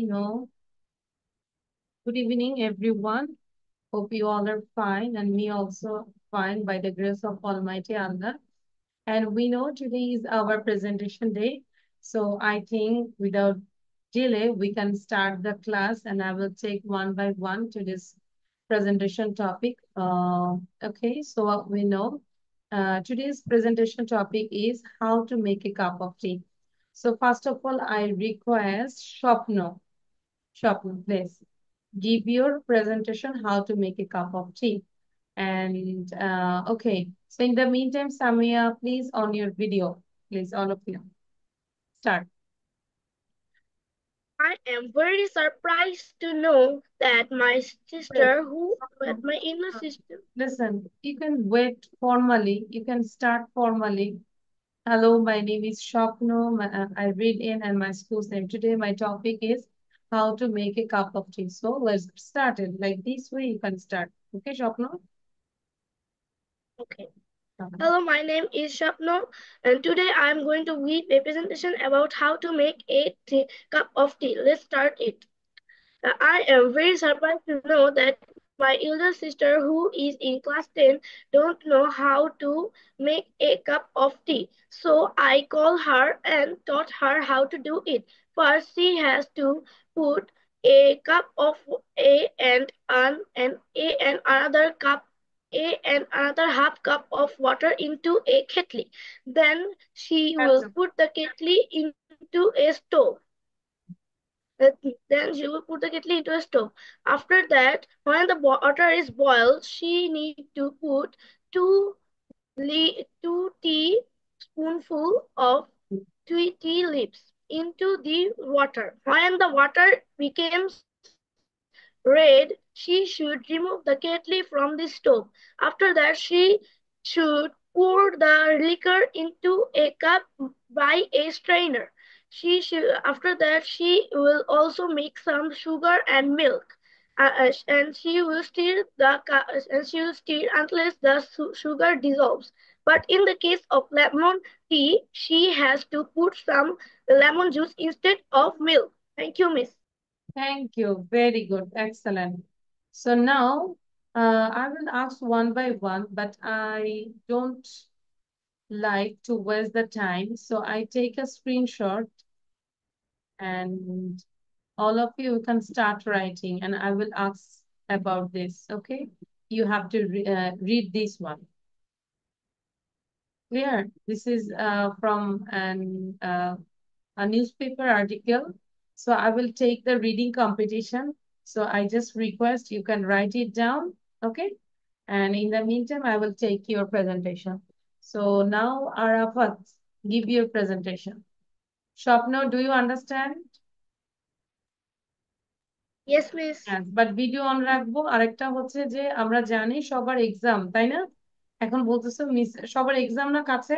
know. Good evening, everyone. Hope you all are fine, and me also fine by the grace of Almighty Allah. And we know today is our presentation day, so I think without delay, we can start the class, and I will take one by one to this presentation topic. Okay, so what we know, today's presentation topic is how to make a cup of tea. So first of all, I request Shopno, please give your presentation how to make a cup of tea. And okay, so in the meantime, Samia, please on your video, please, all of you, start. I am very surprised to know that my Wait. sister, who at my inner sister, Listen, you can wait formally, you can start formally. Hello, my name is Shopno. I read in and my school's name. Today, my topic is how to make a cup of tea. So let's start it. Like this way, you can start. Okay, Shopno? okay. Hello, my name is Shapno, and today I am going to read a presentation about how to make a cup of tea. Let's start it. I am very surprised to know that my elder sister, who is in class 10, don't know how to make a cup of tea. So I called her and taught her how to do it. First, she has to put a cup of A and another cup A and another half cup of water into a kettle. Then she That's will put the kettle into a stove. Then she will put the kettle into a stove. After that, when the water is boiled, she need to put two two teaspoonful of tea leaves into the water. When the water becomes red, she should remove the kettle from the stove. After that, she should pour the liquor into a cup by a strainer. After that, she will also make some sugar and milk. And she will stir until the sugar dissolves. But in the case of lemon tea, she has to put some lemon juice instead of milk. Thank you, Miss. Thank you. Very good. Excellent. So now I will ask one by one, but I don't like to waste the time. So I take a screenshot and all of you can start writing and I will ask about this. Okay. You have to read this one. Clear? This is from a newspaper article. So I will take the reading competition. So I just request you can write it down. Okay. And in the meantime, I will take your presentation. So now, Arafat, give your presentation. Shopno, do you understand? Yes, Miss. Yes, but video on রাখবো। আরেকটা হচ্ছে যে আমরা জানি সবার exam, তাই না? এখন বলতেছো মিস সবার এক্সাম না কাছে,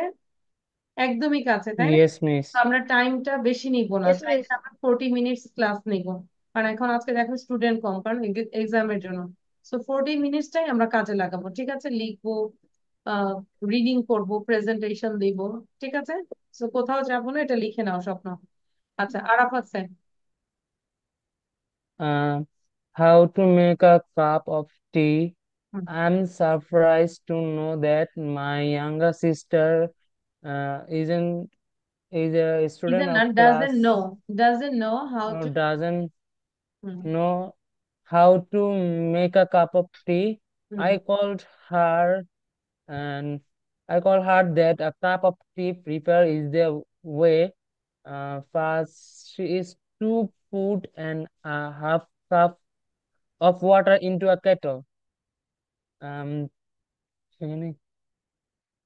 একদমই কাছে, তাই না? Yes, তো miss. আমরা টাইমটা বেশি নিব না, Yes, চাইলে Miss. আমরা 40 মিনিটস ক্লাস নিব, কারণ এখন আজকে দেখো স্টুডেন্ট কম, কারণ এক্সামের জন্য। সো 40 মিনিটসটাই আমরা কাজে লাগাবো, ঠিক আছে? লিখবো, রিডিং করব, প্রেজেন্টেশন দিব, ঠিক আছে? সো কোথাও যাবো না, এটা লিখে নাও স্বপ্ন। আচ্ছা, Arafat sir. Uh, how to make a cup of tea? I'm surprised to know that my younger sister isn't is a student Isn't of not class doesn't know how or to. doesn't Hmm, know how to make a cup of tea. hmm. I called her and I called her that a cup of tea prepare is the way. First, she is to put and a half cup of water into a kettle. Um,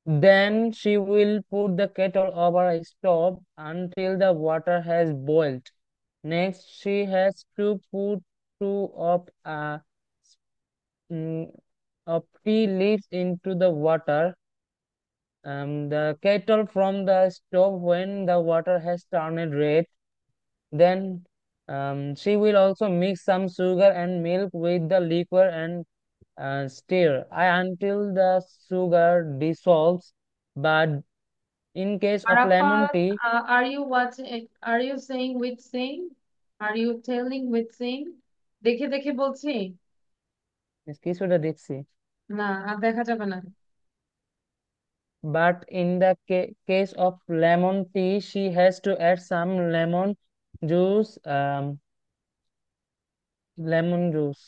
then she will put the kettle over a stove until the water has boiled. Next, she has to put two mm, of tea leaves into the water. The kettle from the stove when the water has turned red. Then she will also mix some sugar and milk with the liquor and stir until the sugar dissolves. But in case of lemon Arafat, tea, are you watching? Are you saying with sing? Are you telling with sing? দেখে দেখে বলছি? Miss কিছুটা দেখছি। না, আর দেখা যাবে না। But in the case of lemon tea, she has to add some juice, lemon juice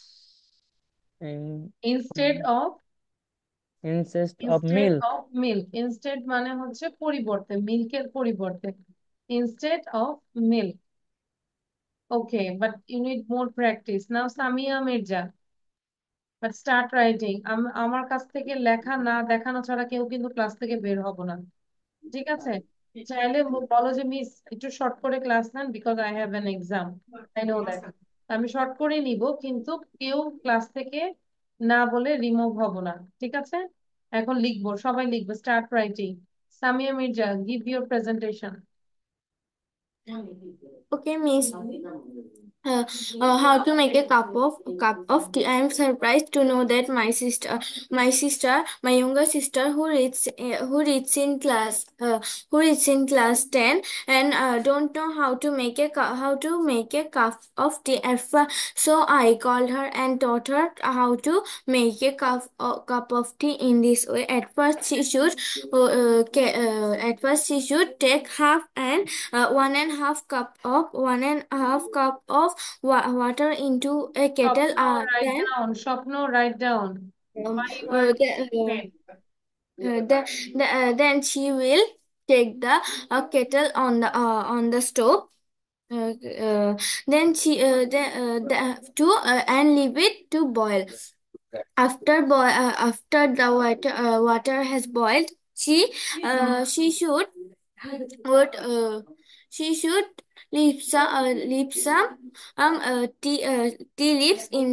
in instead of of instead milk. Of milk. Instead মানে হচ্ছে পরিবর্তে, মিল্কের পরিবর্তে। Instead of milk. Okay, but you need more practice now. Samia Mirza, but start writing. আমার কাছ থেকে লেখা না দেখানো ছাড়া কেউ কিন্তু ক্লাস থেকে বের হবো না, ঠিক আছে? চাইলে বলো যে মিস একটু শর্ট করে ক্লাস নেন, because I have an exam, I know that. আমি শর্ট করে নিব, কিন্তু কেউ ক্লাস থেকে না বলে রিমুভ হব না, ঠিক আছে? এখন লিখবো, সবাই লিখবো। Start writing. Samia Mirza, give your presentation. Okay, Miss. How to make a cup of tea. I am surprised to know that my younger sister, who reads in class 10, and don't know how to make a cup of tea. So I called her and taught her how to make a cup of tea in this way. At first she should take half and 1.5 cup of water into a kettle. স্বপ্ন write down, স্বপ্ন write down. Um, Why you are uh, the, taking pen? then she will take the kettle on the stove. Then she and leave it to boil. After the water has boiled, she would she should leave some tea leaves in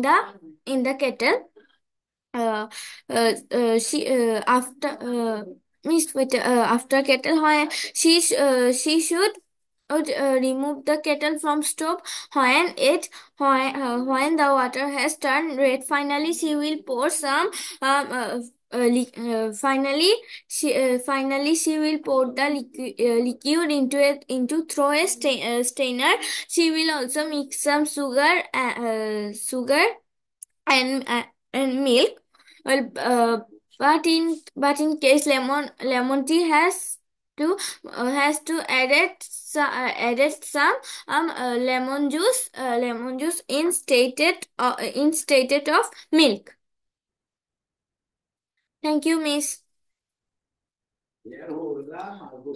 the kettle. She after Miss with After kettle when she should remove the kettle from stove when the water has turned red. Finally she will pour some finally she will pour the liquid into through a strainer. She will also mix some sugar and milk. Well, but in case lemon tea has to added some lemon juice instead of milk. Thank you, Miss.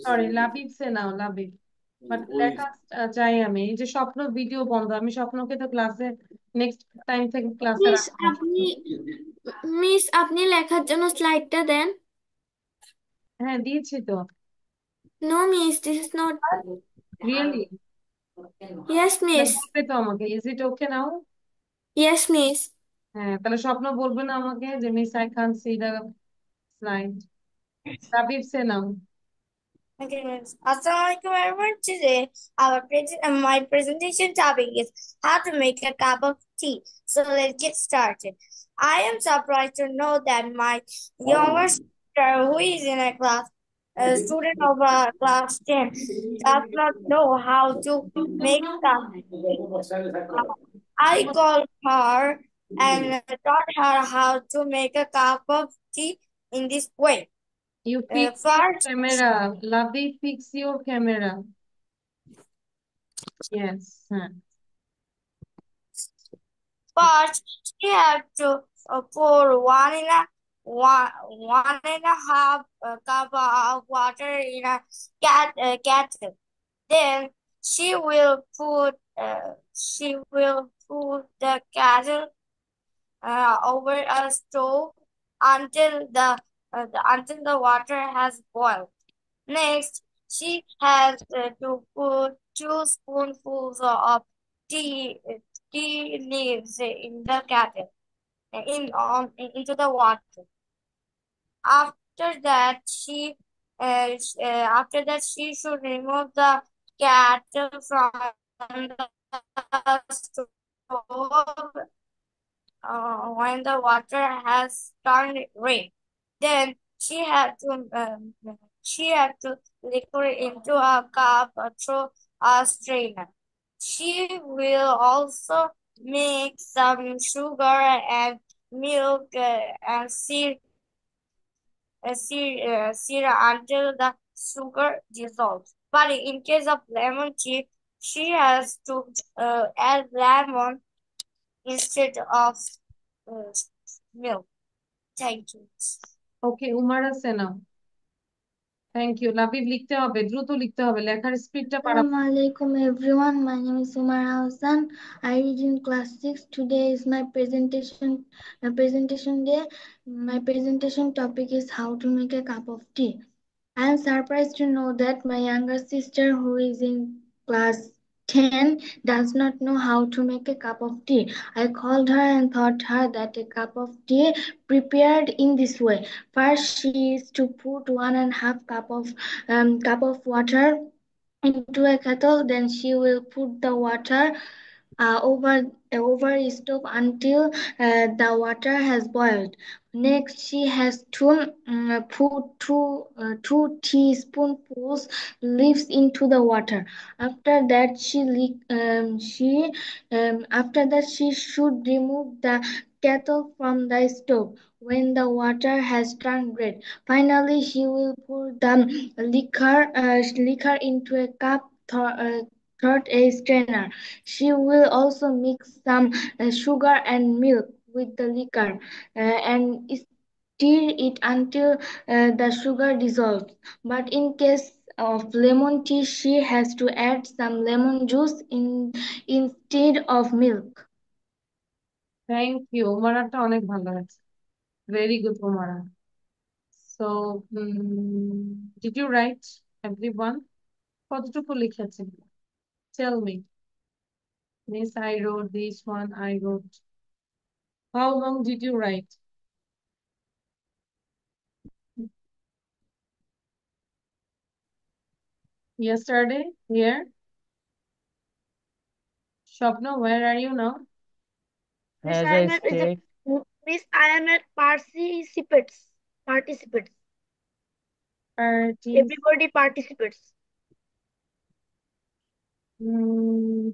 Sorry, Labib say now, Labib. But লেখা চাই আমি। এই যে স্বপ্ন video বন্ধ, আমি স্বপ্নকে তো ক্লাসে নেক্সট টাইম থেকে ক্লাসে মিস রাখবো। আপনি মিস আপনি লেখার জন্য স্লাইডটা দেন। হ্যাঁ, দিয়েছি তো। No miss, this is not. Really? Yes miss. বলবে তো আমাকে, is it okay now? Yes miss. হ্যাঁ, তাহলে স্বপ্ন বলবে না আমাকে যে miss I can't see the slide? Labib say now. Okay, miss. Assalamualaikum everyone. Today, my presentation topic is how to make a cup of tea. So let's get started. I am surprised to know that my younger sister, who is in a student of class 10, does not know how to make cup of tea. I called her and taught her how to make a cup of tea in this way. You fix your First, camera. Labib, fix your camera. Yes, হ্যাঁ। First, she had to pour one and a half cup of water in a kettle. Then she will put the kettle over a stove until the water has boiled. Next, she has to put 2 spoonfuls of tea tea leaves in the kettle into the water. After that, she should remove the kettle from the stove when the water has turned red. Then she had to liquor into a cup through a strainer. She will also mix some sugar and milk and syrup until the sugar dissolves. But in case of lemon tea, she has to add lemon instead of uh, milk. Thank you. ওকে, উমারা সেনা, thank you. Labib লিখতে হবে, দ্রুত লিখতে হবে, লেখার স্পিডটা বাড়াবো। Assalamu alaikum everyone. My name is Umar Hassan. I read in class 6. Today is my presentation day. My presentation topic is how to make a cup of tea. I am surprised to know that my younger sister, who is in class 10, does not know how to make a cup of tea. I called her and taught her that a cup of tea prepared in this way. First, she is to put 1.5 cup of water into a kettle. Then she will put the water over a stove until the water has boiled. Next, she has to put two teaspoonfuls leaves into the water. After that, after that she should remove the kettle from the stove when the water has turned red. Finally, she will pour the liquor into a cup through a strainer. She will also mix some sugar and milk with the liquor and stir it until the sugar dissolves. But in case of lemon tea, she has to add some lemon juice instead of milk. Thank you, উমারাটা অনেক ভালো আছে, very good Umara. So did you write everyone? কতটুকু লিখেছেন? Tell me. This I wrote, this one I wrote. How long did you write? Yesterday? Here? Shopna, where are you now? Miss, As I I am state, Miss, I am at participants. Participants. Parties. Everybody participates.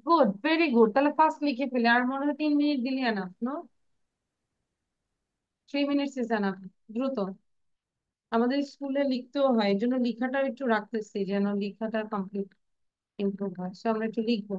Good, very good. তাহলে first লিখে ফেলে, আর মনে হয় 3 minute দিলে enough, no? 3 minutes is enough. দ্রুত, আমাদের স্কুলে লিখতেও হয়, এই জন্য লেখাটাও একটু রাখতেছি যেন লেখাটা কমপ্লিট ইমপ্রুভ হয়। সো আমরা একটু লিখবো।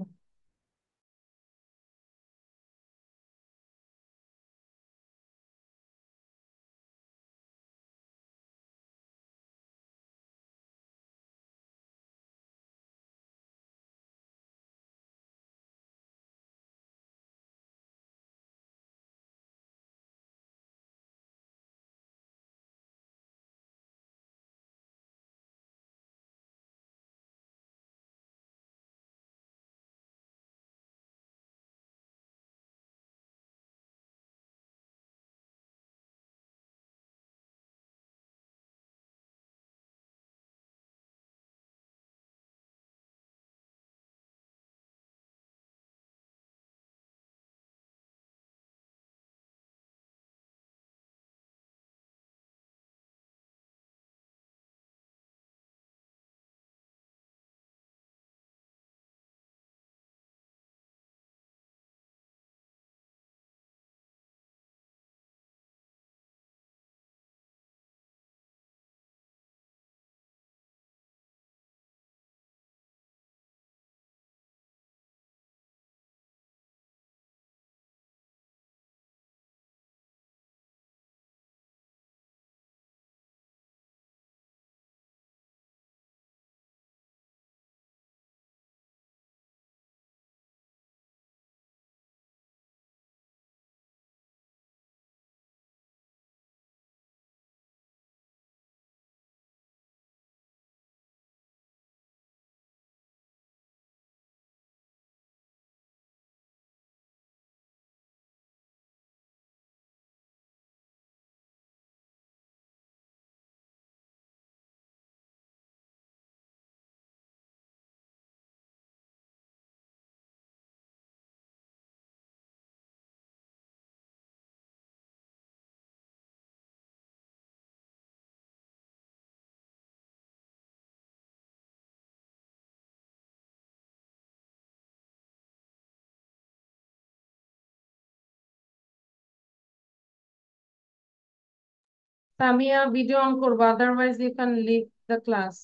Samia, video on করবো, otherwise you can leave the class.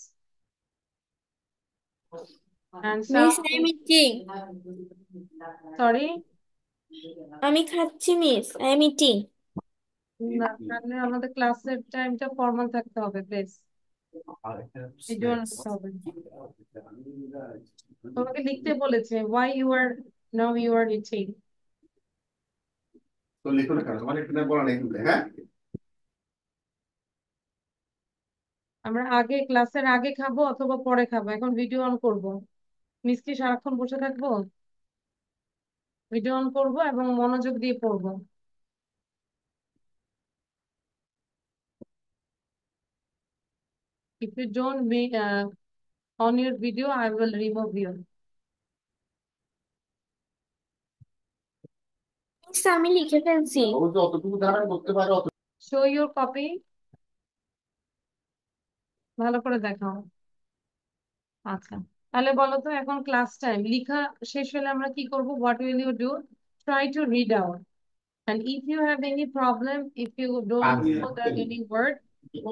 And miss Sham, I am eating sorry, আমি খাচ্ছি মিস আই এম ইটিং না তাহলে আমাদের ক্লাসের টাইমটা ফর্মাল থাকতে হবে প্লিজ, ভিডিও অন করতে হবে। তোমাকে লিখতে বলেছে why you are now you are eating. তো লিখো না কেন, মানে একটু বলা নেই কিন্তু, হ্যাঁ। আমরা আগে ক্লাসের আগে খাবো অথবা পরে খাবো, এখন ভিডিও অন করব। মিস কি সারাক্ষণ বসে থাকবো? ভিডিও অন করবো এবং মনোযোগ দিয়ে পড়বো। If you don't be on your video, I will remove you. Miss আমি লিখে ফেলছি ও তো অতটুকু ধারণ করতে পারে অত। Show your copy. ভালো করে দেখাও। আচ্ছা, তাহলে বলো তো এখন ক্লাস টাইম, লিখা শেষ হলে আমরা কি করব? What will you do? Try to read out. And if you have any problem, if you don't know the any word,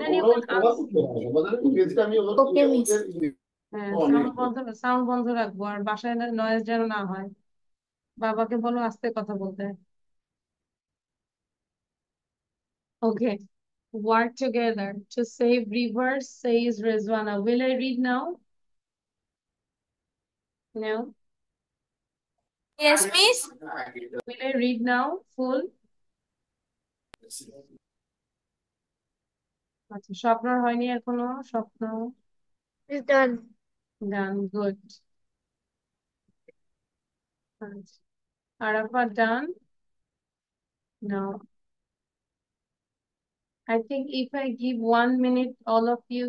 then you can ask. Okay miss হ্যাঁ, সাউন্ড বন্ধ রাখবো, আর বাসায় নয়েজ যেন না হয়। বাবাকে বলো আস্তে কথা বলতে। Okay. Work together to save rivers, says Rizwana. Will I read now? No. Yes miss Will I read now? Full? আচ্ছা, স্বপ্নর হয়নি এখনো? স্বপ্ন It's done. Done, good. Arafat done? No. I think if I give 1 minute, all of you,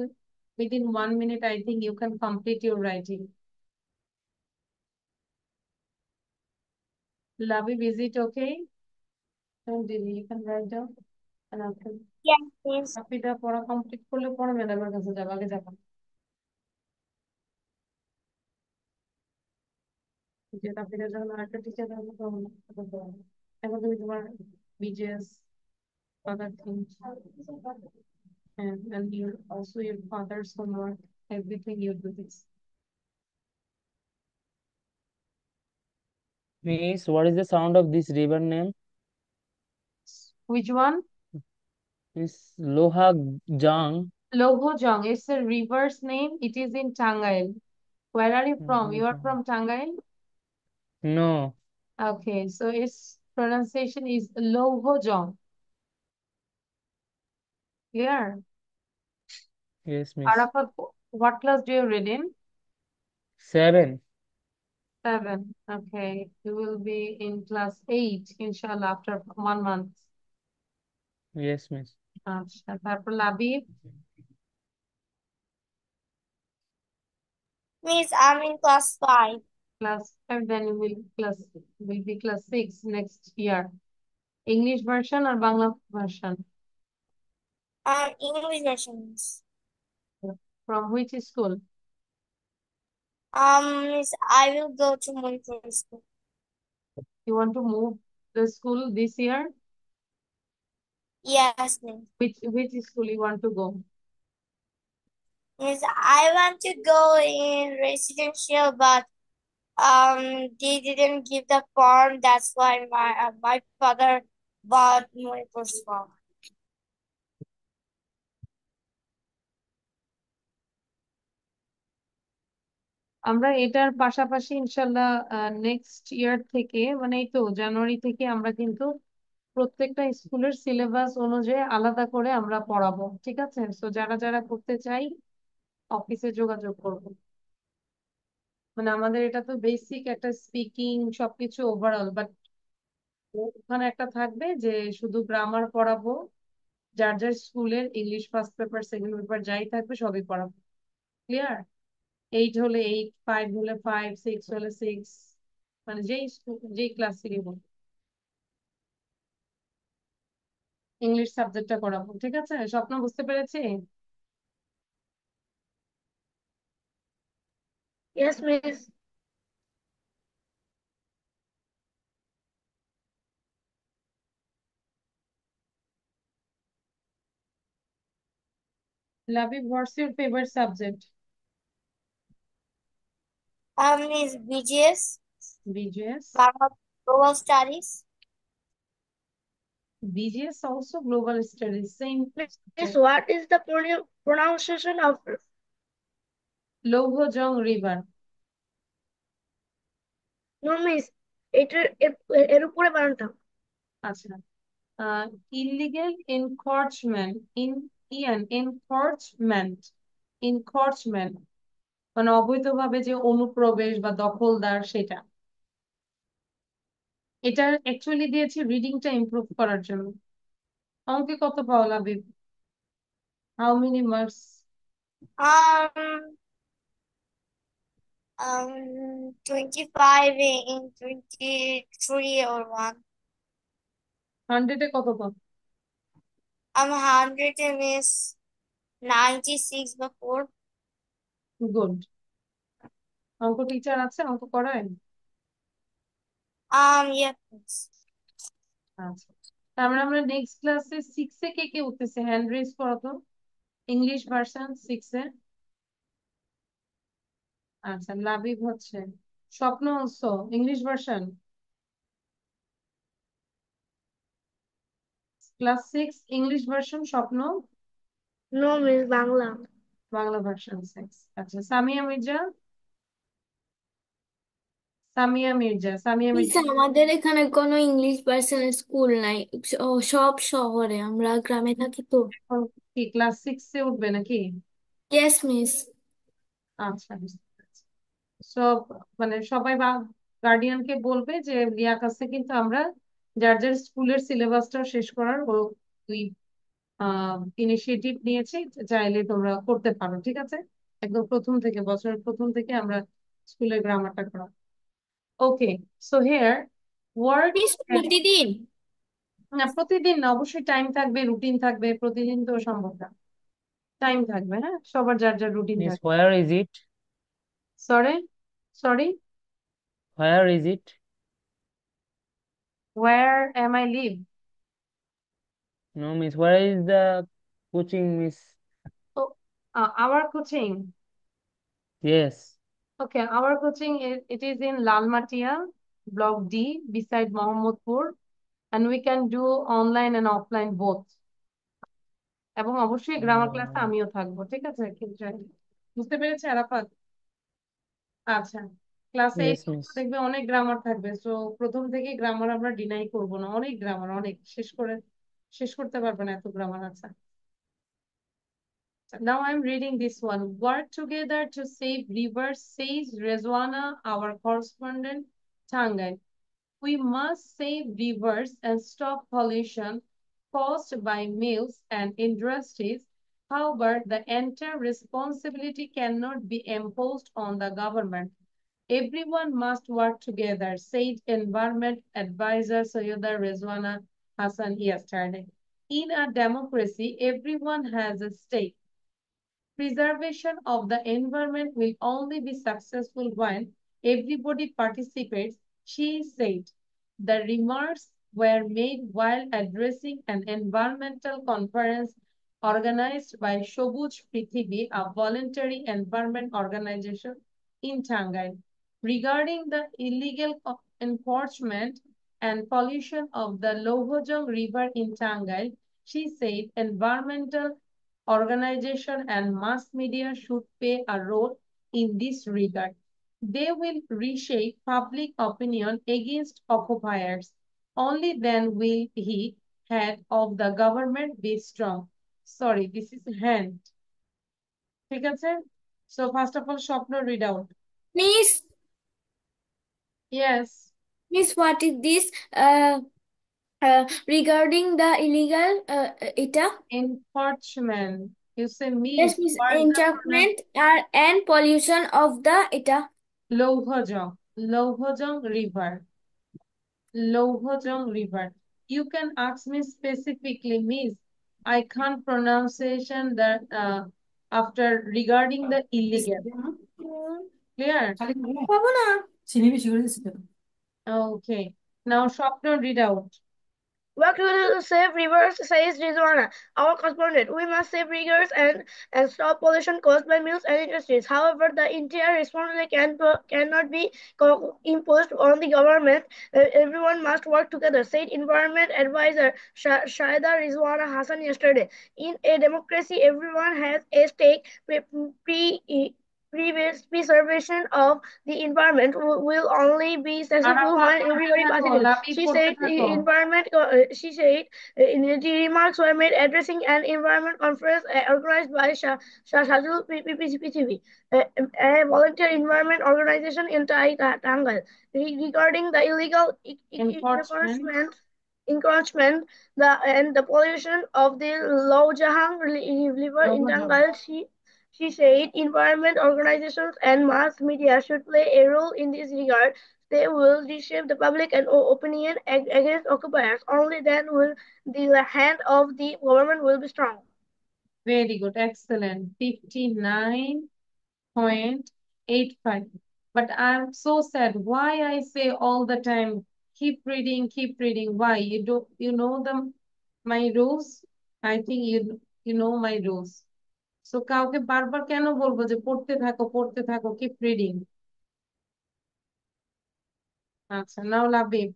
within 1 minute, I think you can complete your writing. Labib, is it okay? And you can write down. And after yes miss কপিটা পড়া complete করলে পরে ম্যাডামের কাছে যাবো, আগে যাবো। যে কপিটা যখন আরেকটা টিচার যাবো তখন এখন তুমি তোমার BJS other things and you also your father's homework, everything you do this. Miss, what is the sound of this river name? Which one? Miss Lohajang. Lohojong, it's a river's name. It is in Tangail. Where are you from? You are Lohajang. from Tangail? No. Okay, so its pronunciation is Lohojong. Clear? Yes, Miss. Arafat, what class do you read in? 7. 7. Okay, you will be in class 8, inshallah, after 1 month. Yes, Miss. আচ্ছা, তারপর Labib, miss আমি in class 5 class 5, then you will be class 6 next year. English version or Bangla version? English version miss From which school? Miss I will go to Manipur school You want to move the school this year? Yes miss Which school you want to go? Yes, I want to go in residential, but they didn't give the form. That's why my father bought my first form. আমরা এটার পাশাপাশি ইনশাল্লাহ next year থেকে, মানে এই তো জানুয়ারি থেকে আমরা কিন্তু প্রত্যেকটা স্কুলের সিলেবাস অনুযায়ী আলাদা করে আমরা পড়াবো, ঠিক আছে? তো যারা যারা করতে চাই অফিসে যোগাযোগ করবো। মানে আমাদের এটা তো বেসিক একটা স্পিকিং সবকিছু ওভারঅল, বাট ওখানে একটা থাকবে যে শুধু গ্রামার পড়াবো, যার যার স্কুলের English first paper second paper যাই থাকবে সবই পড়াবো। ক্লিয়ার? 8 হলে 8, 5 হলে 5, 6 হলে 6, মানে যেই ক্লাস থেকে হোক ইংলিশ সাবজেক্টটা করাবো, ঠিক আছে? স্বপ্ন বুঝতে পেরেছি? Yes, miss. Labib, what's your favorite subject? Is BGS, BGS. Global Studies. BGS also global studies, same Miss, subject. what is the pronunciation of Lohojong River. no miss? এর উপরে বানানটা আচ্ছা। Illegal encroachment encroachment মানে অবৈধভাবে যে অনুপ্রবেশ বা দখলদার সেটা। এটা অ্যাকচুয়ালি দিয়েছি রিডিংটা ইমপ্রুভ করার জন্য। অঙ্কে কত পাও Labib? How many marks? Um, 25 in 23 or 1. 100-এ কত পাও? 100 is 96 by 4. গুড। অঙ্ক টিচার আছে, অঙ্ক করায়? Yeah. আচ্ছা, তার মানে আমরা নেক্সট ক্লাসে 6-এ কে কে উঠতেছে হ্যান্ড রেজ করো তো। ইংলিশ ভার্সন 6-এ। আচ্ছা, লাবিব হচ্ছে। Swapno also English version class 6 English version Swapno. No miss Bangla Bangla version 6। আচ্ছা, সামিয়া মির্জা। সামিয়া মির্জা আমাদের এখানে কোনো ইংলিশ ভার্সনের স্কুল নাই, সব শহরে, আমরা গ্রামে থাকি তো। এখন কি ক্লাস 6-এ উঠবে নাকি? Yes miss. আচ্ছা, বুঝতে পেরেছি। সব মানে সবাই বা গার্ডিয়ানকে বলবে যে রিয়া কাছে কিন্তু আমরা যার যার স্কুলের সিলেবাসটা শেষ করার তুই ইনিশিয়েটিভ নিয়েছি, চাইলে তোমরা করতে পারো, ঠিক আছে? একদম প্রথম থেকে, বছরের প্রথম থেকে আমরা স্কুলের গ্রামারটা করা। ওকে, সো হিয়ার ওয়ার্ড। প্রতিদিন? না, প্রতিদিন না, অবশ্যই টাইম থাকবে, রুটিন থাকবে। প্রতিদিন তো সম্ভব না, টাইম থাকবে। হ্যাঁ, সবার যার যার রুটিন Miss, থাকবে। where is it? Sorry sorry Where is it? where am I live? No, Miss, where is the coaching, Miss? Oh, our coaching. Yes. Okay, our coaching it is in Lalmatia, Block D, beside Mohammedpur, and we can do online and offline both. এবং অবশ্যই grammar ক্লাসে আমিও থাকবো, ঠিক আছে? বুঝতে পেরেছে আরাফাত? আচ্ছা, ক্লাসে Yes, Miss. দেখবে অনেক গ্রামার থাকবে, তো প্রথম থেকে গ্রামার আমরা ডিনাই করব না। অনেক গ্রামার, অনেক শেষ করতে পারবে না, এত গ্রামার আছে। Now I'm reading this one. Work together to save rivers, says Rezwana, our correspondent, Tangai. We must save rivers and stop pollution caused by mills and industries. However, the entire responsibility cannot be imposed on the government. Everyone must work together, said Environment Advisor Sayyida Rezwana Hassan yesterday. In a democracy, everyone has a stake. Preservation of the environment will only be successful when everybody participates, she said. The remarks were made while addressing an environmental conference organized by Shobuj Prithibi, a voluntary environment organization in Tangai, regarding the illegal encroachment and pollution of the Lohojong River in Tangai. She said environmental organization and mass media should play a role in this regard. They will reshape public opinion against occupiers. Only then will he, head of the government, be strong. Sorry, this is hand. ঠিক আছে? So first of all, স্বপ্ন read out. Miss, Yes. Miss, what is this regarding the illegal এটা? Encroachment. You say me. Yes, miss, encroachment and pollution of the এটা? Lohojong River. Lohojong River. You can ask me specifically, Miss. I can't pronunciation that after regarding the illegal. Clear? পাবো না। Okay. Now, Shopno read out. Work to save rivers, says Rizwana, our correspondent. We must save rivers and stop pollution caused by mills and industries. However, the entire responsibility cannot be imposed on the government. Everyone must work together, said Environment Advisor Shaida Rizwana Hassan yesterday. In a democracy, everyone has a stake. Preservation of the environment will only be Arafat successful when পড়তে everybody থাকো, participates. Labib পড়তে থাকো। She said the remarks were made addressing an environment conference organized by Shadul PPCPTV, a volunteer environment organization in Tangal, regarding the illegal Enforcement. encroachment and the pollution of the Lowjahang River in Tangal. She said environment organizations and mass media should play a role in this regard. They will reshape the public and opinion against occupiers. Only then will the hand of the government will be strong. Very good, excellent. 59.85. But I'm so sad. Why I say all the time, keep reading, keep reading. Why? You know my rules? I think you know my rules. So কাউকে বারবার কেন বলবো যে পড়তে থাকো, keep reading. আচ্ছা, now Labib.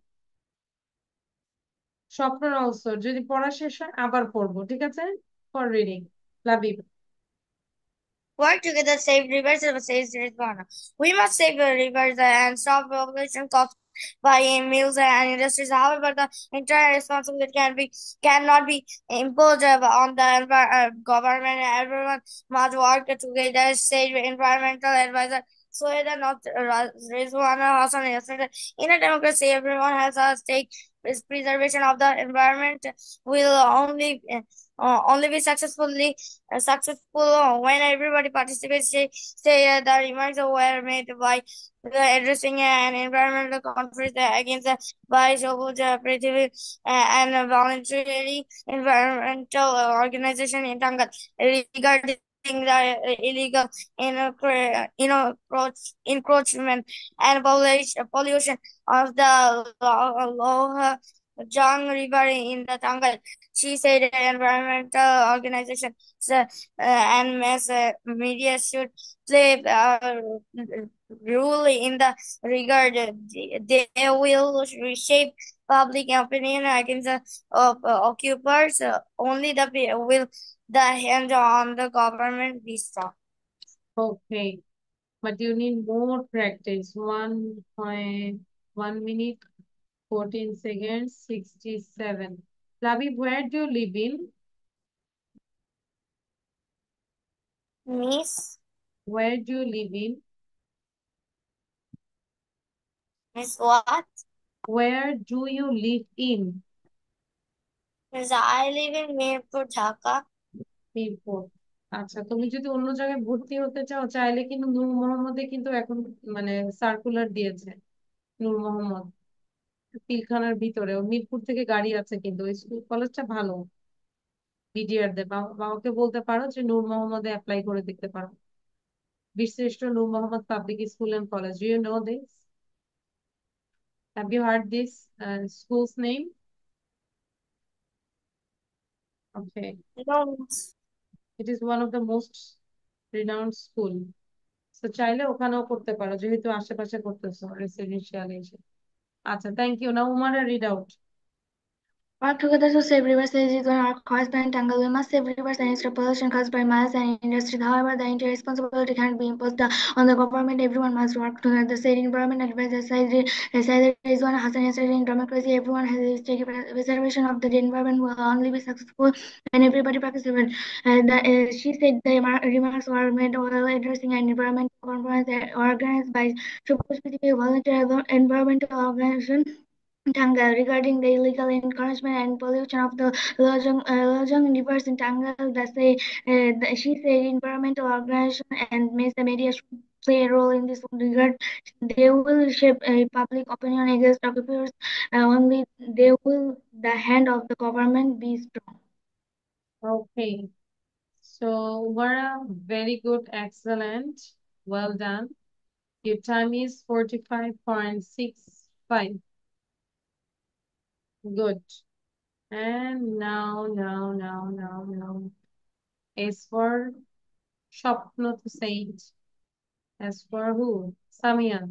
স্বপ্ন also যদি পড়া শেষ হয় আবার পড়বো, ঠিক আছে? For reading. Labib. Work together, save rivers, says Rizwana. We must save the rivers and stop population caused by mills and industries. However, the entire responsibility cannot be imposed on the government. Everyone must work together, said environmental advisor Soeda North Rizwana Hassan yesterday. In a democracy, everyone has a stake. Preservation of the environment will only be successful when everybody participates. The remarks were made by the addressing an environmental conference against by Sobuj Prithvi and a voluntary environmental organization in Tangal regarding the illegal encroachment and pollution of the Loha Jang River in the Tangal. She said environmental organizations and mass media should play a role in the regard. They will reshape public opinion against the occupiers. Only will the hand on the government be strong. Okay, but you need more practice. 1 minute, 14 seconds, 67. Labib, where do you live in? Miss, Where do you live in? Miss what? Where do you live in? Miss, I live in Mirpur, Dhaka. Mirpur. আচ্ছা, তুমি যদি অন্য জায়গায় ভর্তি হতে চাও চাইলে কিন্তু নূর মোহাম্মদে কিন্তু এখন মানে সার্কুলার দিয়েছে। নূর মোহাম্মদ পিলখানার ভিতরে মিরপুর থেকে গাড়ি আছে, কিন্তু ওই স্কুল কলেজটা ভালো। বিডিআর দে বাবাকে বলতে পারো যে নূর মোহাম্মদে অ্যাপ্লাই করে দেখতে পারো। Birshreshtha Noor Mohammad public school and college. Do you know this? Have you heard this school's name? Okay. No, It is one of the most renowned school. So চাইলে ওখানেও করতে পারো, যেহেতু আশেপাশে করতেছো রেসিডেন্সিয়াল এসে। আচ্ছা, thank you. Now Umara read out. Work together to save rivers, says Rizwan caused by Tangle. We must save rivers and stop pollution caused by miles and industries. However, the entire responsibility cannot be imposed on the government. Everyone must work together, said environment advisor Said Rizwan Hassan yesterday. In democracy, everyone has a stake. Preservation of the environment will only be successful when everybody participates. She said the remarks were made while addressing an environmental conference organized by Shubhus volunteer environmental organization Tangal regarding the illegal encroachment and pollution of the Lojong rivers in Tangal. She said environmental organization and mass media should play a role in this regard. They will shape a public opinion against occupiers. Only they will the hand of the government be strong. Okay. So Umara, very good, excellent, well done. Your time is 45.65. Good. And now. S for স্বপ্ন to say it. S for who? Samian.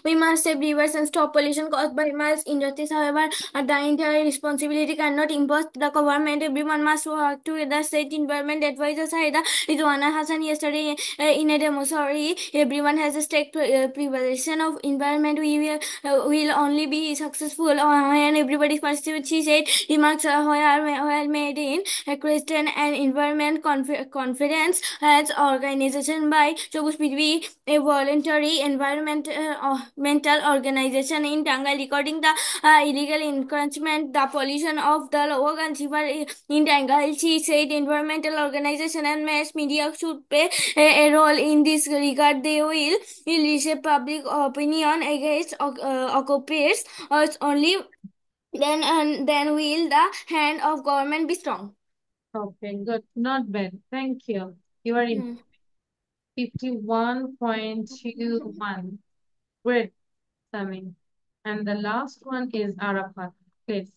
We must save rivers and stop pollution caused by mass industries. However, the entire responsibility cannot impose the government. Everyone must work together, said environment advisor Saida Rizwana Hassan yesterday in a demo. Sorry, everyone has a stake preservation of environment. We will only be successful when everybody participates. She said remarks were made in a Christian and Environment Conference as organization by Chobush Pidvi, a voluntary environmental organization in Tangal, recording the illegal encroachment, the pollution of the Logan River in Tangal. She said environmental organization and mass media should play a role in this regard. They will reshape public opinion against occupiers only then will the hand of government be strong. Okay, good. Not bad. Thank you. You are in 51.21. Great, Sami. And the last one is Arafat. Please.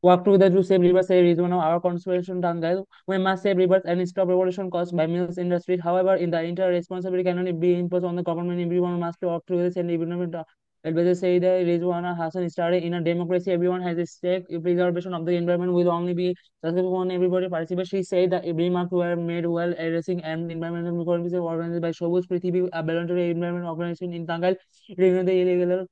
Work together to save rivers is one of our conservation targets. We must save rivers and stop erosion caused by mills industries. However, in the entire responsibility cannot be imposed on the government. Everyone must work together and environment. Advisors say that Rizwana Hassan started in a democracy. Everyone has a stake. Preservation of the environment will only be successful when everybody participates. She said that remarks were made while addressing an environmental conference organized by Shobuj Prithivi, a voluntary environment organization in Tangal, reviewing the illegal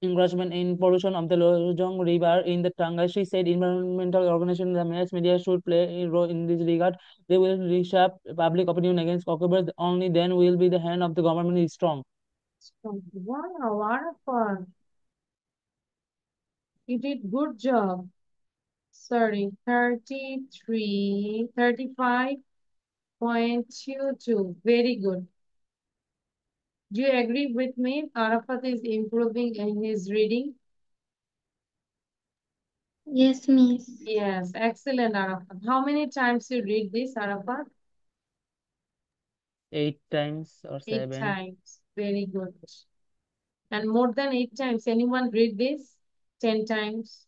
encroachment in pollution of the Lojong River in the Tangashi said environmental organizations, the mass media should play a role in this regard. They will reshape public opinion against occupiers. Only then will be the hand of the government is strong. Wow, Arafat. You did good job. Sorry, 35.22. Very good. Do you agree with me? Arafat is improving in his reading. Yes, Miss. Yes, excellent, Arafat. How many times you read this, Arafat? 8 times or 8 7. times. Very good. And more than 8 times, anyone read this? 10 times?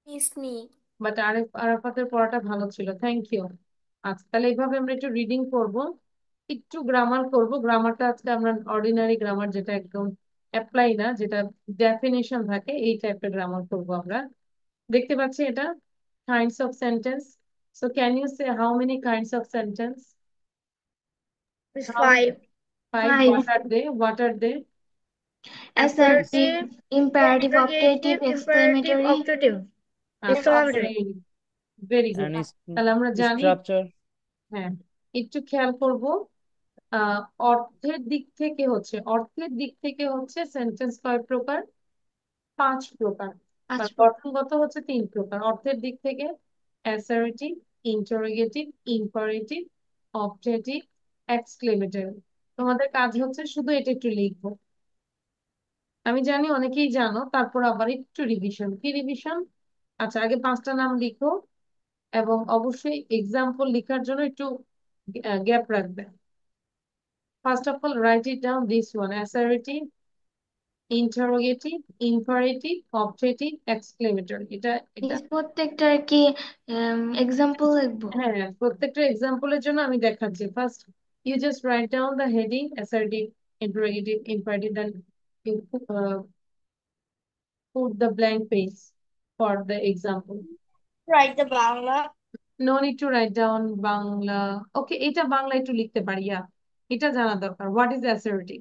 Miss me. But আরাফাতের পড়াটা ভালো ছিল, thank you. আচ্ছা, তাহলে এইভাবে আমরা একটু reading করব, একটু গ্রামার করব। গ্রামারটা আজকে আমরা অর্ডিনারি গ্রামার, যেটা একদম অ্যাপ্লাই না, যেটা ডেফিনেশন থাকে, এই টাইপের গ্রামার করব আমরা। দেখতে পাচ্ছি এটা kinds of sentence. So can you say how many kinds of sentence? It's five. Five. Five. What are they? Assertive, imperative, Interrogative, optative, imperative, exclamatory. optative. আচ্ছা, Exclamatory. Very good. And তাহলে আমরা জানি, structure. হ্যাঁ, একটু খেয়াল করব। অর্থের দিক থেকে হচ্ছে সেন্টেন্স কয় প্রকার? 5 প্রকার। আর গঠনগত হচ্ছে 3 প্রকার। অর্থের দিক থেকে assertive, interrogative, imperative, objective, exclamatory. তোমাদের কাজ হচ্ছে শুধু এটা একটু লিখবো। আমি জানি অনেকেই জানো, তারপর আবার একটু রিভিশন। কি রিভিশন? আচ্ছা, আগে 5টা নাম লিখো এবং অবশ্যই এক্সাম্পল লেখার জন্য একটু গ্যাপ রাখবে। First of all, write it down, this one: assertive, interrogative, imperative, objective, exclamatory. এটা প্রত্যেকটার কি এক্সাম্পল লিখবো? হ্যাঁ, প্রত্যেকটা এক্সাম্পলের জন্য আমি দেখাচ্ছি। First you just write down the heading: assertive, interrogative, imperative, then you put the blank page for the example. Write the Bangla. No need to write down Bangla. Okay, এটা বাংলা একটু লিখতে পারি। এটা জানা দরকার। What is assertive?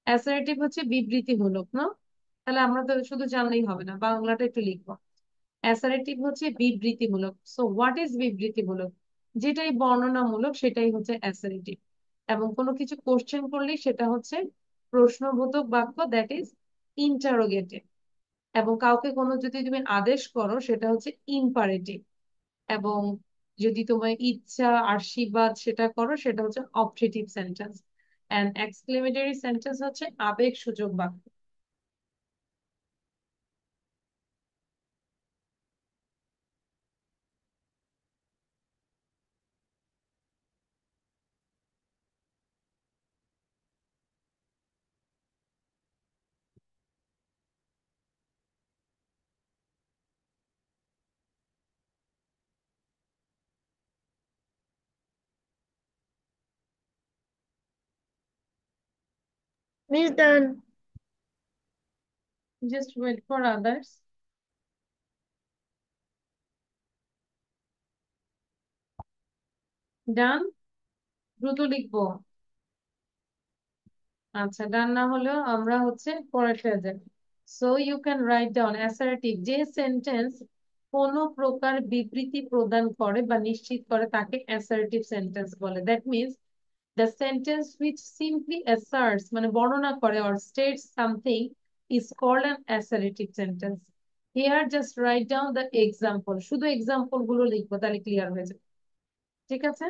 অ্যাসার্টিভ হচ্ছে বিবৃতিমূলক, না? তাহলে আমরা তো শুধু জানলেই হবে না, বাংলাটা একটু লিখবো। অ্যাসার্টিভ হচ্ছে বিবৃতিমূলক। সো হোয়াট ইজ বিবৃতিমূলক? যেটাই বর্ণনামূলক সেটাই হচ্ছে অ্যাসার্টিভ। এবং কোনো কিছু কোশ্চেন করলেই সেটা হচ্ছে প্রশ্নবোধক বাক্য, দ্যাট ইজ ইন্টারোগেটিভ। এবং কাউকে কোনো যদি তুমি আদেশ করো সেটা হচ্ছে ইম্পারেটিভ। এবং যদি তোমার ইচ্ছা, আশীর্বাদ সেটা করো, সেটা হচ্ছে objective sentence. And exclamatory sentence হচ্ছে আবেগ সূচক বাক্য। Miss done. Just wait for others. Done? দ্রুত লিখবো। আচ্ছা, ডান না হলেও আমরা হচ্ছে পরেরটা যাই। So you can write down assertive, যে সেন্টেন্স কোনো প্রকার বিবৃতি প্রদান করে বা নিশ্চিত করে তাকে অ্যাসার্টিভ সেন্টেন্স বলে। That means the sentence which simply asserts মানে বর্ণনা করে or states something is called an assertive sentence. Here just write down the example, শুধু এক্সাম্পল গুলো লিখবো, তাহলে ক্লিয়ার হয়ে যাবে। ঠিক আছে,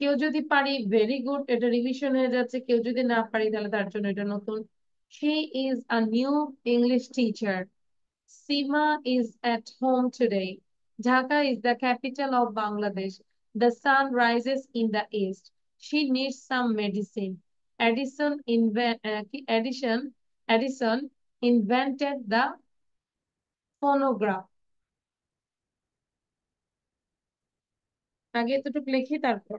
কেউ যদি পারি ভেরি গুড, এটা রিভিশন হয়ে যাচ্ছে। কেউ যদি না পারি তাহলে তার জন্য এটা নতুন। She is a new English teacher. Seema is at home today. Dhaka is the capital of Bangladesh. The sun rises in the east. She needs some medicine. Edison invented the phonograph. আগে এতটুকু লিখি তারপর।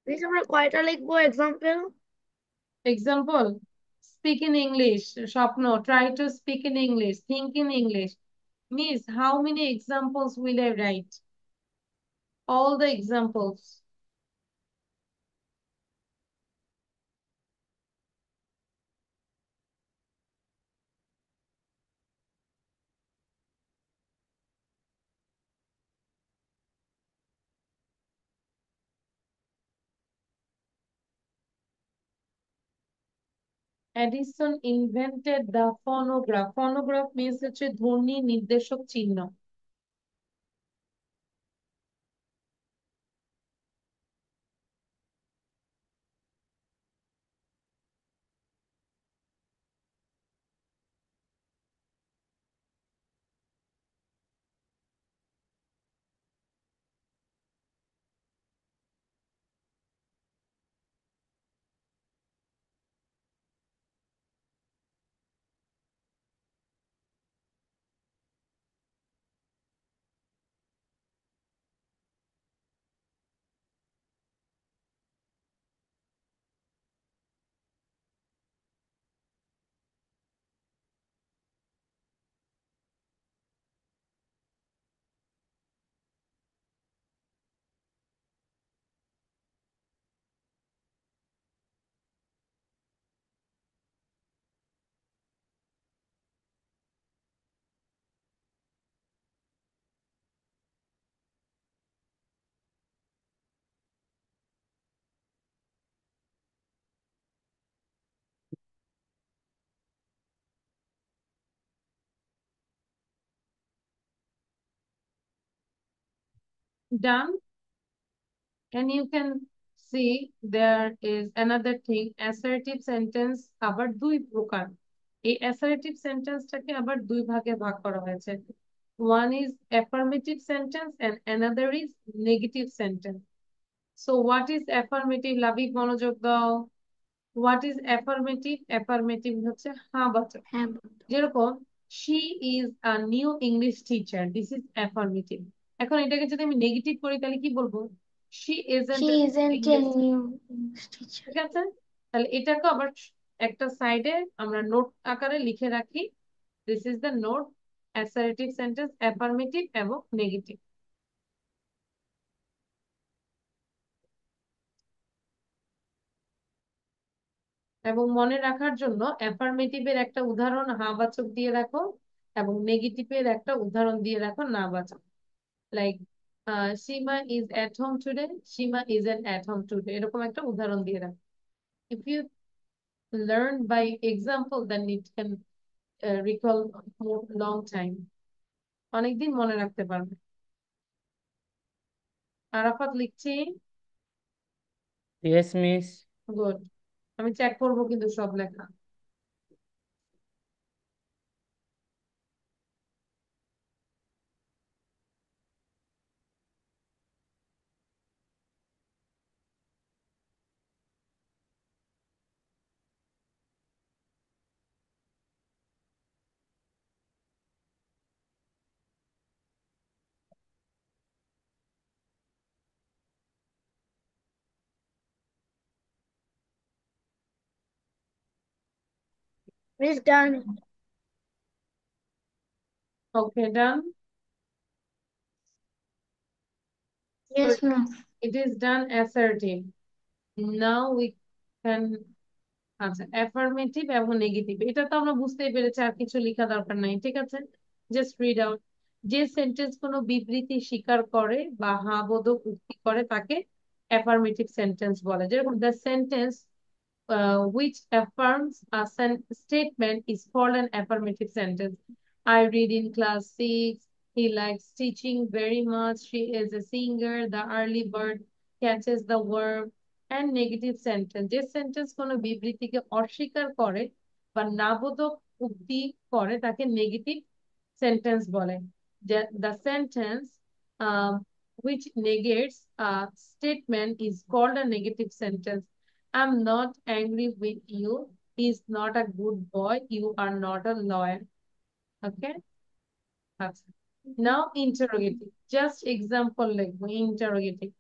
Miss আমরা কয়টা লিখবো example? Example, speak in English. Shapno, try to speak in English. Think in English. Miss, how many examples will I write? All the examples. Edison invented the phonograph. Phonograph means হচ্ছে ধ্বনি নির্দেশক চিহ্ন। Done. And you can see there is another thing, assertive sentence আবার দুই প্রকার। এই assertive সেন্টেন্সটাকে আবার দুই ভাগে ভাগ করা হয়েছে। One is affirmative sentence and another is negative sentence. So what is affirmative? Labib মনোযোগ দাও। What is affirmative? Affirmative হচ্ছে হ্যাঁ বাচক। হ্যাঁ যেরকম she is a new English teacher. This is affirmative. এখন এটাকে যদি আমি নেগেটিভ করি তাহলে কি বলবো? She isn't she a isn't a English teacher. new English teacher. ঠিক আছে, তাহলে এটাকে আবার একটা সাইডে আমরা নোট আকারে লিখে রাখি। This is the note, assertive sentence, affirmative এবং নেগেটিভ। এবং মনে রাখার জন্য অ্যাফার্মেটিভের একটা উদাহরণ হ্যাঁ বাচক দিয়ে রাখো এবং নেগেটিভের একটা উদাহরণ দিয়ে রাখো না বাচক। Like Seema is at home today, Seema isn't at home today, এরকম একটা উদাহরণ দিয়ে রাখো। If you learn by example then it can recall more long time, অনেকদিন মনে রাখতে পারবে। আরাফাত লিখছি। Yes, miss. গুড, আমি চেক করবো কিন্তু সব লেখা। It's done. Okay, done. Yes, ma'am. It is done assertive. Now we can আচ্ছা অ্যাফার্মেটিভ এবং নেগেটিভ এটা তো আমরা বুঝতেই পেরেছি আর কিছু লেখা দরকার নাই ঠিক আছে জাস্ট রিড আউট যে সেন্টেন্স কোনো বিবৃতি স্বীকার করে বা হ্যাঁ বোধক উক্তি করে তাকে অ্যাফার্মেটিভ সেন্টেন্স বলে যেরকম the sentence which affirms a statement is called an affirmative sentence. I read in class 6. He likes teaching very much. She is a singer. The early bird catches the worm. And negative sentence যে sentence কোনো বিবৃতিকে অস্বীকার করে বা নাবোধক উক্তি করে তাকে negative sentence বলে the sentence which negates a statement is called a negative sentence. I'm not angry with you. He's not a good boy. You are not a lawyer. Okay, now interrogative, just example লিখবো interrogative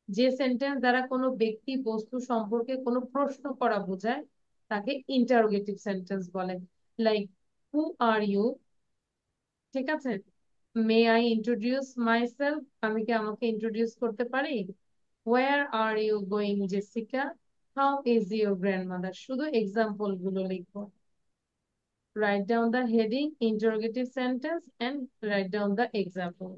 যে sentence দ্বারা কোনো ব্যক্তি বস্তু সম্পর্কে কোনো প্রশ্ন করা বোঝায় তাকে ইন্টারোগেটিভ সেন্টেন্স বলে লাইক হু আর ইউ ঠিক আছে মে আই ইন্ট্রোডিউস মাইসেলফ আমি কি আমাকে ইন্ট্রোডিউস করতে পারি where are you going Jessica how is your grandmother শুধু এক্সাম্পল গুলো লিখবো write down the heading interrogative sentence and write down the example.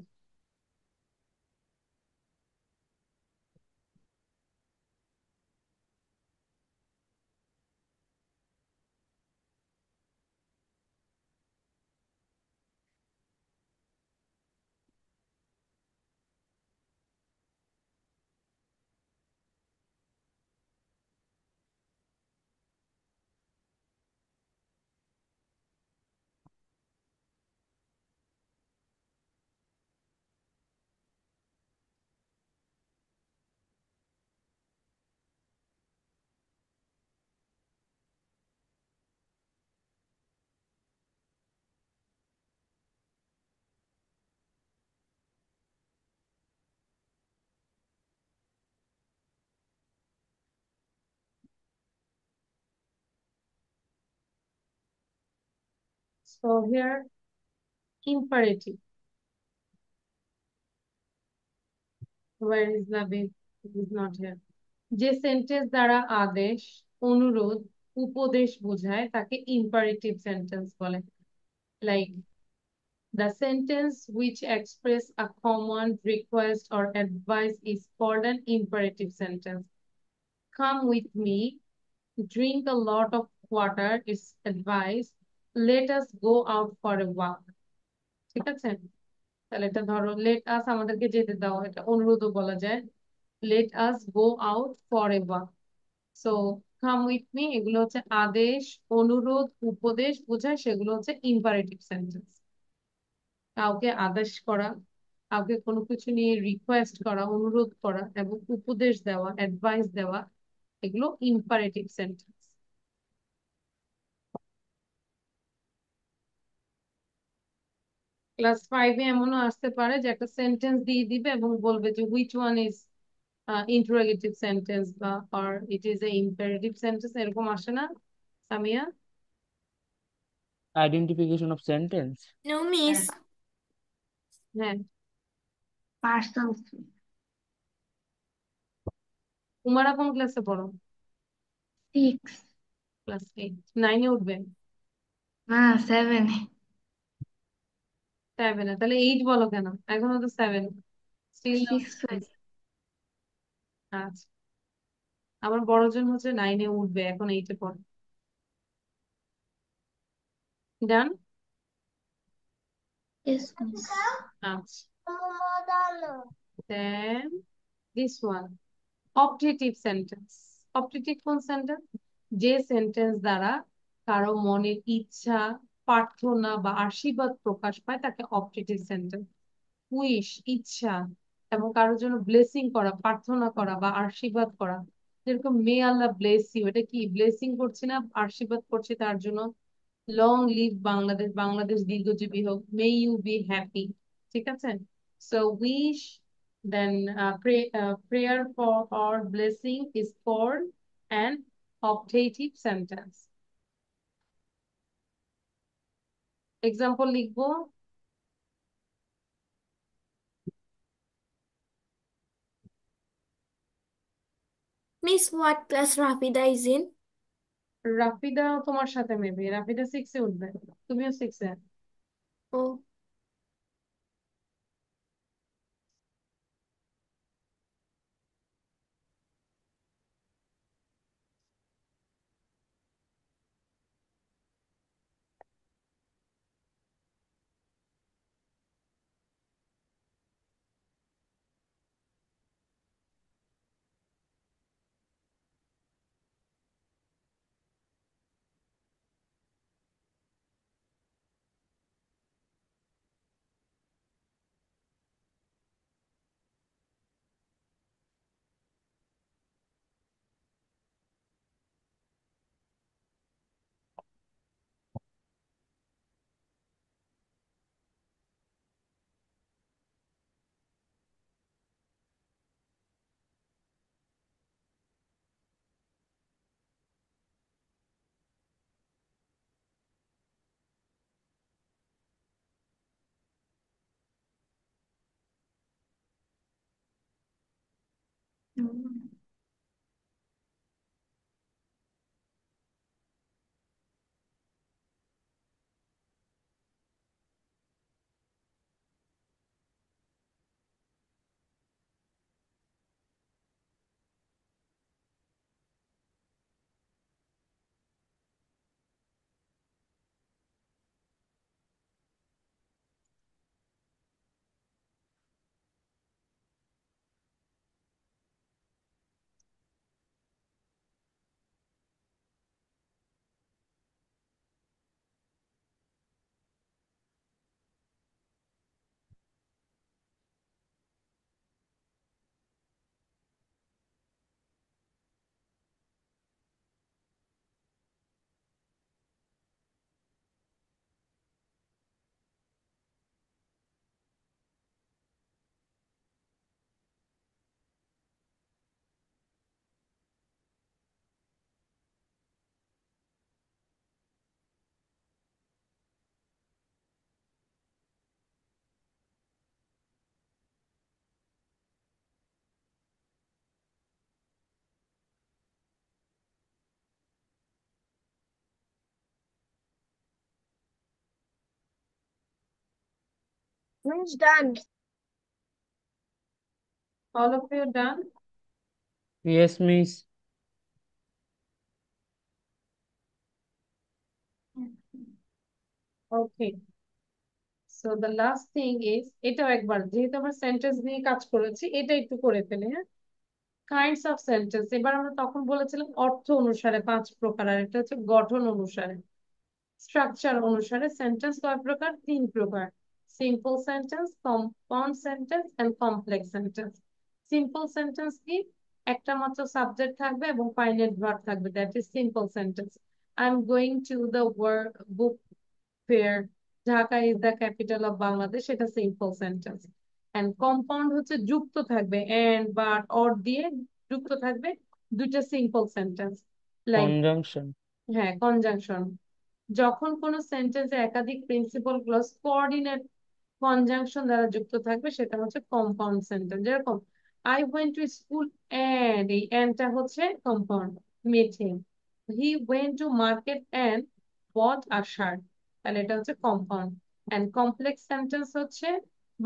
So here, imperative. Where is Nabil? It is not here. যে sentence দ্বারা আদেশ অনুরোধ উপদেশ বোঝায় তাকে imperative sentence বলে like the sentence which express a command request or advice is called an imperative sentence. Come with me, drink a lot of water is advice. Let us go out for a walk. ঠিক আছে তাহলে এটা ধরো let us আমাদেরকে যেতে দাও এটা অনুরোধও বলা যায় let us go out for a walk so come with me এগুলো হচ্ছে আদেশ অনুরোধ উপদেশ বোঝায় সেগুলো হচ্ছে ইম্পারেটিভ সেন্টেন্স কাউকে আদেশ করা কাউকে কোনো কিছু নিয়ে রিকোয়েস্ট করা অনুরোধ করা এবং উপদেশ দেওয়া অ্যাডভাইস দেওয়া এগুলো ইম্পারেটিভ সেন্টেন্স ক্লাস 5 এ এমনও আসতে পারে যে একটা সেন্টেন্স দিয়ে দিবে এবং বলবে যে which one is interrogative sentence বা or it is a imperative sentence এরকম আসে না Samia Identification of sentence. No, miss. হ্যাঁ Partial. উমারা কোন ক্লাসে পড়ো 6. ক্লাস 8 9 এ উঠবে 7. 7 এ তাহলে 8 বলো কেন এখনো তো 7 স্টিল 6. আচ্ছা আমার বড়জন হচ্ছে 9 এ উঠবে এখন 8 এ পড়ে ডান Yes, miss. আচ্ছা then this one optative sentence optative কোন সেন্টেন্স যে সেন্টেন্স দ্বারা কারো মনের ইচ্ছা প্রার্থনা বা আশীর্বাদ প্রকাশ পায় তাকে অপটেটিভ সেন্টেন্স উইশ ইচ্ছা এবং কারোর জন্য ব্লেসিং করা প্রার্থনা করা বা আশীর্বাদ করা যেরকম মে আল্লাহ ব্লেস ইউ এটা কি ব্লেসিং করছি না আশীর্বাদ করছি তার জন্য লং লিভ বাংলাদেশ বাংলাদেশ দীর্ঘজীবী হোক মে ইউ বি হ্যাপি ঠিক আছে so wish then prayer for or blessing is called an optative sentence example লিখবো। Miss, what class Rafida is in? Rafida তোমার সাথে মেবি, রাফিদা 6-এ উঠবে, তুমিও 6-এ। Oh. It's done. All of you done? Yes, Miss. Okay, so the last thing is, এটাও একবার যেহেতু আমরা sentence নিয়ে কাজ করেছি এটা একটু করে ফেলি, হ্যাঁ। কাইন্ডস অফ সেন্টেন্স, এবার আমরা তখন বলেছিলাম অর্থ অনুসারে 5 প্রকার, আর এটা হচ্ছে গঠন অনুসারে, স্ট্রাকচার অনুসারে সেন্টেন্স কয় প্রকার? 3 প্রকার। Simple sentence, compound sentence and complex sentence. Simple sentence কি? একটা মাত্র সাবজেক্ট থাকবে এবং ফাইনাইট ভার্ব থাকবে, that is simple sentence. I am going to the book fair, Dhaka is the capital of Bangladesh, এটা সিম্পল সেন্টেন্স। এন্ড কম্পাউন্ড হচ্ছে যুক্ত থাকবে, এন্ড বাট অর দিয়ে যুক্ত থাকবে দুইটা সিম্পল সেন্টেন্স, লাইক Conjunction. হ্যাঁ কনজাংশন। যখন কোন সেন্টেন্সে একাধিক প্রিন্সিপাল ক্লজ কোঅর্ডিনেট কনজাংশন দ্বারা যুক্ত থাকবে সেটা হচ্ছে কম্পাউন্ড সেন্টেন্স। যেরকম I went to school and, এই এন্ডটা হচ্ছে কম্পাউন্ড, মেথে। He went to market and bought a shirt, তাহলে এটা হচ্ছে কম্পাউন্ড। এন্ড কমপ্লেক্স সেন্টেন্স হচ্ছে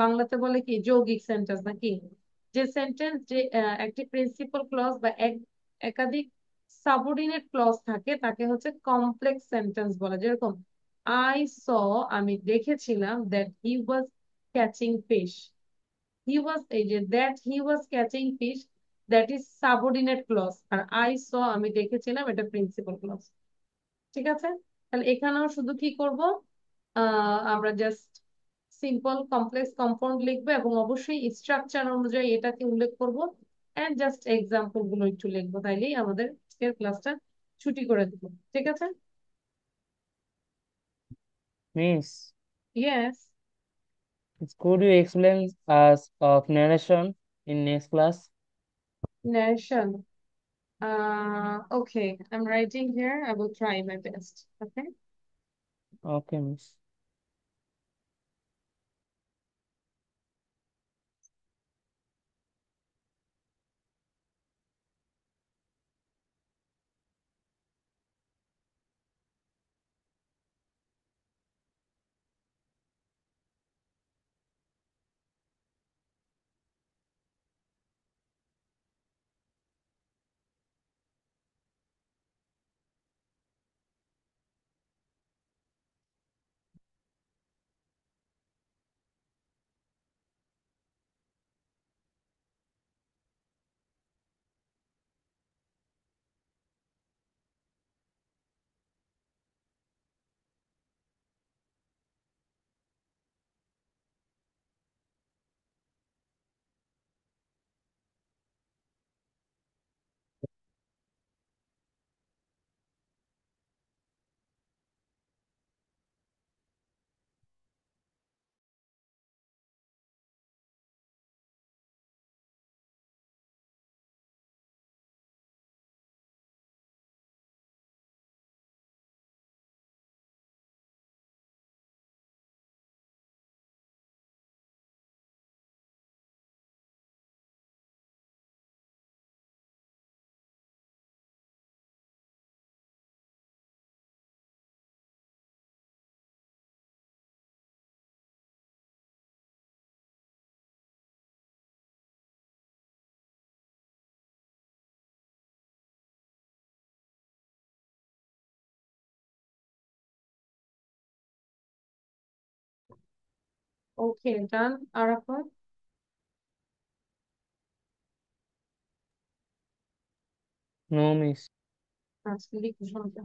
বাংলাতে বলে কি যৌগিক সেন্টেন্স নাকি, যে সেন্টেন্স যে একটি প্রিন্সিপাল ক্লজ বা একাধিক সাবঅর্ডিনেট ক্লজ থাকে তাকে হচ্ছে কমপ্লেক্স সেন্টেন্স বলে। যেরকম আই স, আমি দেখেছিলাম, that he was catching fish. He was, এই যে that he was catching fish, that is subordinate clause, আর আই স আমি দেখেছিলাম এটা প্রিন্সিপাল ক্লজ। ঠিক আছে, তাহলে এখানেও শুধু কি করব, আমরা জাস্ট সিম্পল, কমপ্লেক্স, কম্পাউন্ড লিখবো এবং অবশ্যই স্ট্রাকচার অনুযায়ী এটাকে উল্লেখ করব, এন্ড জাস্ট এক্সাম্পল গুলো একটু লিখবো, তাইলেই আমাদের আজকের ক্লাসটা ছুটি করে দিব। ঠিক আছে? Miss, yes. could you explain us of narration in next class? Narration. Okay, I'm writing here. I will try my best. Okay. Okay, Miss. Okay, done. Arafah? No, miss. আচ্ছা, লিখো সংখ্যা।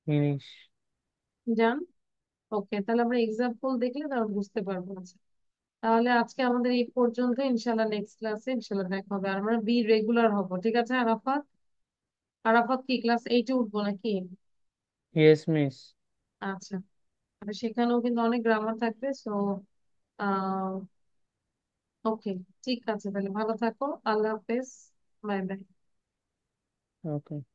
Finish. ডান। ওকে, তাহলে আমরা এক্সাম্পল দেখলে তাহলে বুঝতে পারবো। আচ্ছা, তাহলে আজকে আমাদের এই পর্যন্ত। ইনশাল্লাহ নেক্সট ক্লাসে ইনশাল্লাহ দেখা হবে। আর আমরা বি রেগুলার হব, ঠিক আছে? আরাফাত, আরাফাত কি ক্লাস 8-এ উঠবো নাকি? Yes, miss. আচ্ছা, আর সেখানেও কিন্তু অনেক গ্রামার থাকবে। সো আহ ওকে, ঠিক আছে, তাহলে ভালো থাকো। আল্লাহ হাফেজ। Bye bye. Okay.